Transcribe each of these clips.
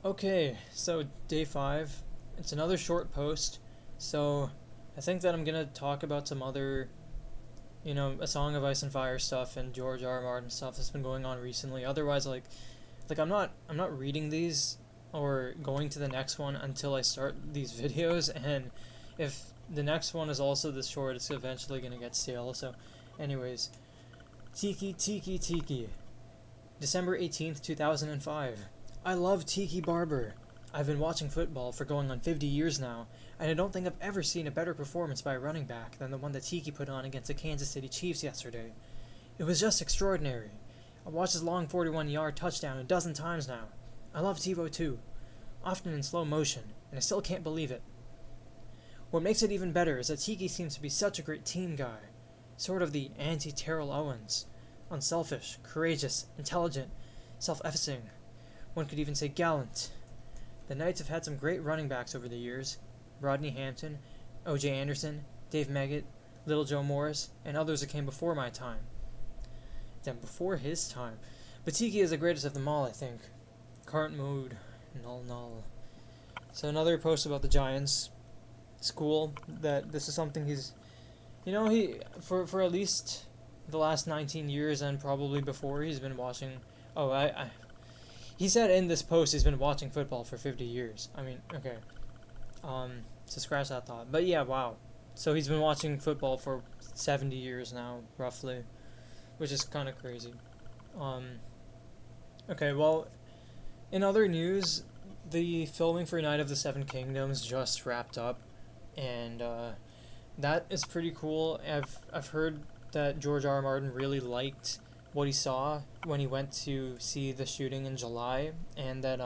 Okay, so day 5. It's another short post. So I think that I'm gonna talk about some other, A Song of Ice and Fire stuff and George R. R. Martin stuff that's been going on recently. Otherwise, I'm not reading these or going to the next one until I start these videos. And if the next one is also this short, it's eventually gonna get stale. So, anyways, Tiki Tiki Tiki, December 18th, 2005. I love Tiki Barber. I've been watching football for going on 50 years now, and I don't think I've ever seen a better performance by a running back than the one that Tiki put on against the Kansas City Chiefs yesterday. It was just extraordinary. I watched his long 41-yard touchdown a dozen times now. I love TiVo too, often in slow motion, and I still can't believe it. What makes it even better is that Tiki seems to be such a great team guy, sort of the anti-Terrell Owens. Unselfish, courageous, intelligent, self-effacing. One could even say gallant. The Knights have had some great running backs over the years. Rodney Hampton, O.J. Anderson, Dave Meggett, Little Joe Morris, and others that came before my time. Then before his time. But Tiki is the greatest of them all, I think. Current mood. Null null. So another post about the Giants. It's cool that this is something he for at least the last 19 years and probably before he's been watching. He said in this post he's been watching football for 50 years. I mean, okay. So scratch that thought. But yeah, wow. So he's been watching football for 70 years now, roughly, which is kind of crazy. Okay, well, in other news, the filming for Night of the Seven Kingdoms just wrapped up, and that is pretty cool. I've heard that George R. R. Martin really liked what he saw when he went to see the shooting in July, and that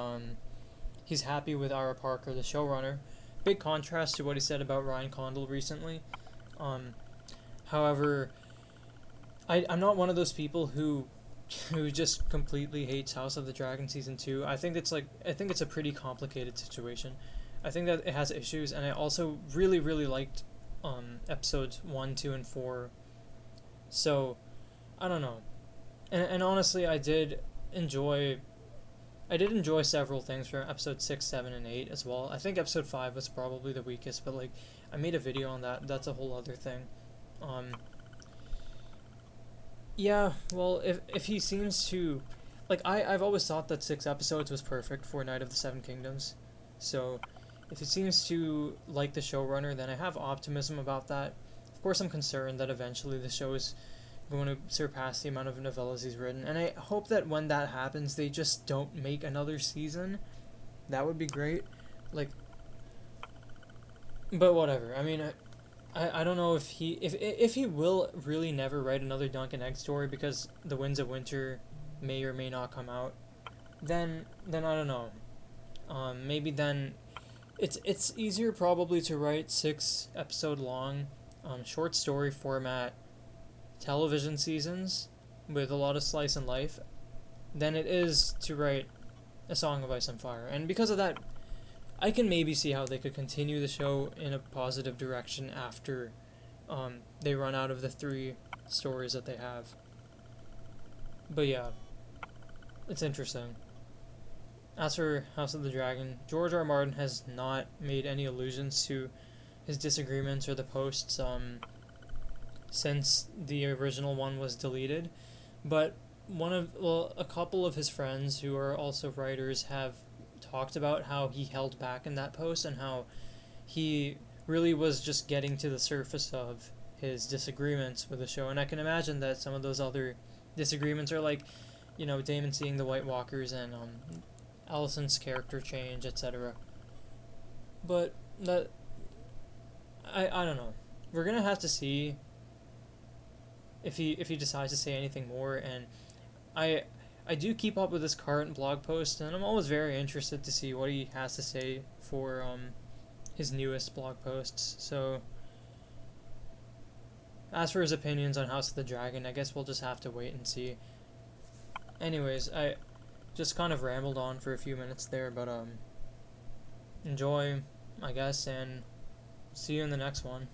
he's happy with Ira Parker, the showrunner. Big contrast to what he said about Ryan Condal recently. However, I'm not one of those people who just completely hates House of the Dragon season 2. I think it's a pretty complicated situation. I think that it has issues, and I also really liked episodes 1, 2, and 4. So I don't know. And honestly, I did enjoy several things from episode 6, 7, and 8 as well. I think episode 5 was probably the weakest, but like I made a video on that. That's a whole other thing. Yeah, well, if he seems to like I've always thought that 6 episodes was perfect for Night of the Seven Kingdoms. So if he seems to like the showrunner, then I have optimism about that. Of course, I'm concerned that eventually the show is going to surpass the amount of novellas he's written, and I hope that when that happens, they just don't make another season. That would be great. Like, but whatever. I mean, I don't know if he will really never write another Dunk and Egg story because The Winds of Winter may or may not come out. Then I don't know. Maybe then it's easier probably to write 6 episode long short story format television seasons with a lot of slice and life than it is to write A Song of Ice and Fire. And because of that, I can maybe see how they could continue the show in a positive direction after they run out of the 3 stories that they have. But yeah, it's interesting. As for House of the Dragon, George R. R. Martin has not made any allusions to his disagreements or the posts since the original one was deleted, but a couple of his friends who are also writers have talked about how he held back in that post and how he really was just getting to the surface of his disagreements with the show. And I can imagine that some of those other disagreements are like, Daemon seeing the White Walkers and Alicent's character change, etc. But that I don't know. We're gonna have to see if he decides to say anything more, and I do keep up with his current blog post, and I'm always very interested to see what he has to say for his newest blog posts. So as for his opinions on House of the Dragon, I guess we'll just have to wait and see. Anyways, I just kind of rambled on for a few minutes there, but enjoy, I guess, and see you in the next one.